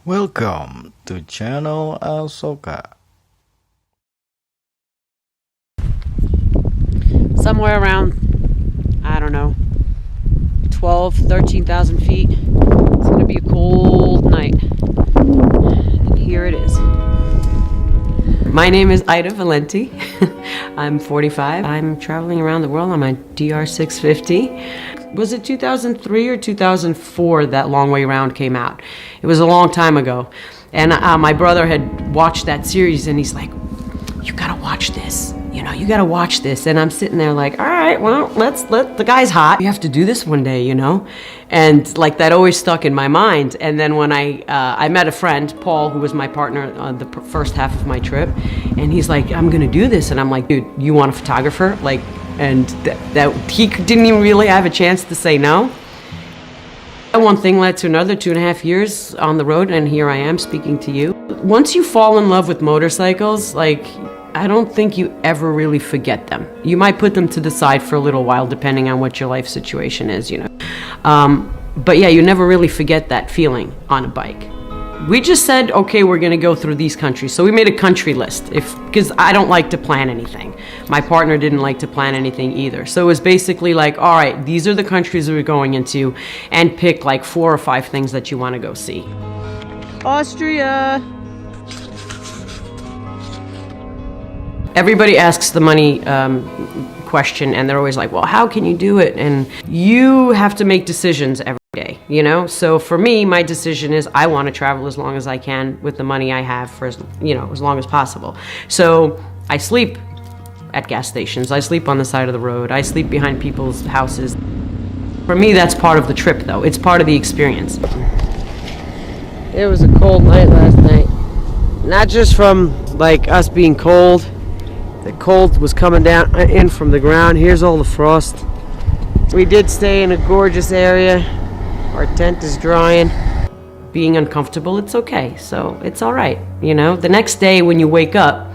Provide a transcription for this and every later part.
Welcome to channel Ahsoka. Somewhere around, I don't know, 13,000 feet. It's gonna be a cold night. And here it is. My name is Ida Valenti. I'm 45. I'm traveling around the world on my DR650. Was it 2003 or 2004 that Long Way Round came out? It was a long time ago. And my brother had watched that series and he's like, you gotta watch this. You know, you gotta watch this. And I'm sitting there like, all right, well, the guy's hot. You have to do this one day, you know? And like that always stuck in my mind. And then when I met a friend, Paul, who was my partner on the first half of my trip, and he's like, I'm gonna do this. And I'm like, dude, you want a photographer? Like, and that he didn't even really have a chance to say no. One thing led to another, 2.5 years on the road, and here I am speaking to you. Once you fall in love with motorcycles, like, I don't think you ever really forget them. You might put them to the side for a little while, depending on what your life situation is, you know. But yeah, you never really forget that feeling on a bike. We just said, okay, we're gonna go through these countries. So we made a country list, because I don't like to plan anything. My partner didn't like to plan anything either. So it was basically like, all right, these are the countries we're going into, and pick like 4 or 5 things that you wanna go see. Austria. Everybody asks the money question, and they're always like, well, how can you do it? And you have to make decisions every day, you know? So for me, my decision is I want to travel as long as I can with the money I have for as long as possible. So I sleep at gas stations, I sleep on the side of the road, I sleep behind people's houses. For me, that's part of the trip though. It's part of the experience. It was a cold night last night. Not just from like us being cold. The cold was coming down in from the ground. Here's all the frost. We did stay in a gorgeous area. Our tent is drying. Being uncomfortable, it's okay. So it's all right, you know? The next day when you wake up,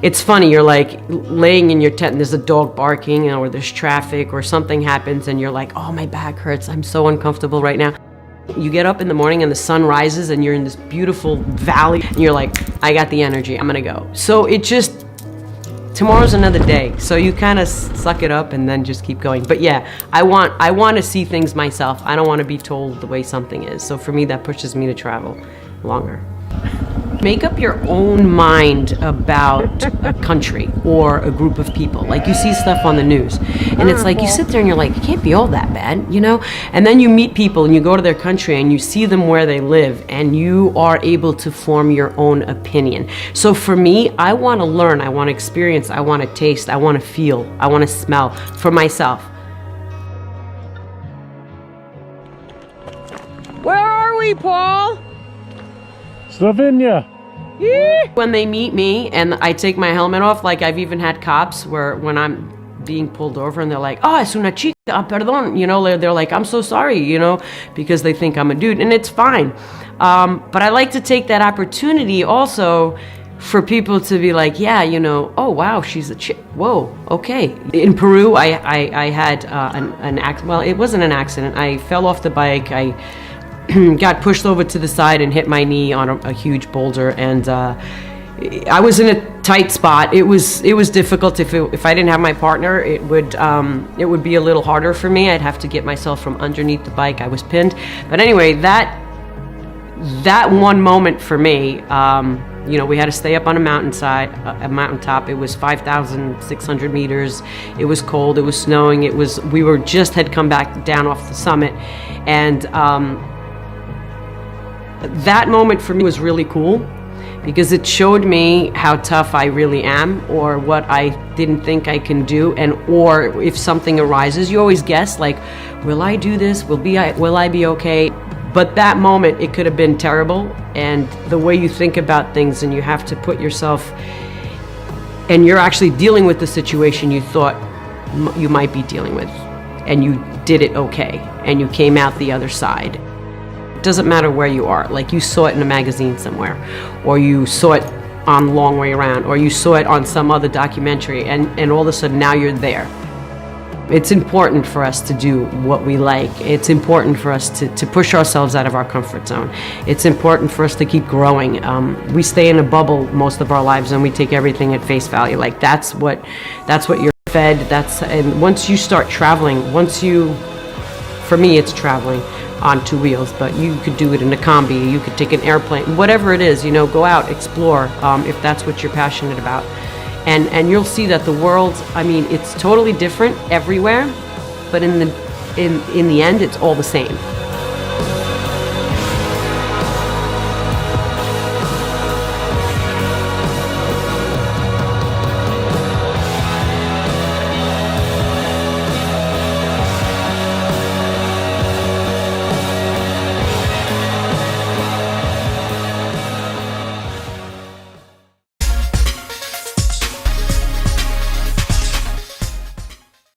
it's funny, you're like laying in your tent and there's a dog barking or there's traffic or something happens and you're like, oh, my back hurts. I'm so uncomfortable right now. You get up in the morning and the sun rises and you're in this beautiful valley and you're like, I got the energy, I'm gonna go. So it just, tomorrow's another day, so you kind of suck it up and then just keep going. But yeah, I want to see things myself. I don't want to be told the way something is. So for me, that pushes me to travel longer. Make up your own mind about a country or a group of people. Like you see stuff on the news and it's like you sit there and you're like, it can't be all that bad, you know? And then you meet people and you go to their country and you see them where they live and you are able to form your own opinion. So for me, I want to learn, I want to experience, I want to taste, I want to feel, I want to smell for myself. Where are we, Paul? Slovenia. When they meet me and I take my helmet off, like I've even had cops where when I'm being pulled over and they're like, oh, es una chica, perdón, you know, they're like, I'm so sorry, you know, because they think I'm a dude, and it's fine. But I like to take that opportunity also for people to be like, yeah, you know, oh wow, she's a chick, whoa, okay. In Peru, I had an accident, well, it wasn't an accident, I fell off the bike, I got pushed over to the side and hit my knee on a huge boulder, and I was in a tight spot. It was difficult. If I didn't have my partner, it would be a little harder for me. I'd have to get myself from underneath the bike. I was pinned. But anyway, that one moment for me, you know, we had to stay up on a mountaintop. It was 5,600 meters. It was cold. It was snowing. We had come back down off the summit, and that moment for me was really cool because it showed me how tough I really am, or what I didn't think I can do, or if something arises, you always guess like, will I do this? Will I be okay? But that moment, it could have been terrible, and the way you think about things, and you have to put yourself, and you're actually dealing with the situation you thought you might be dealing with, and you did it okay, and you came out the other side. It doesn't matter where you are, like you saw it in a magazine somewhere, or you saw it on Long Way Around, or you saw it on some other documentary, and all of a sudden now you're there. It's important for us to do what we like. It's important for us to push ourselves out of our comfort zone. It's important for us to keep growing. We stay in a bubble most of our lives and we take everything at face value. Like that's what you're fed. And once you start traveling, for me it's traveling on two wheels, but you could do it in a combi, you could take an airplane, whatever it is, go out, explore, if that's what you're passionate about. And you'll see that the world, it's totally different everywhere, but in the end, it's all the same.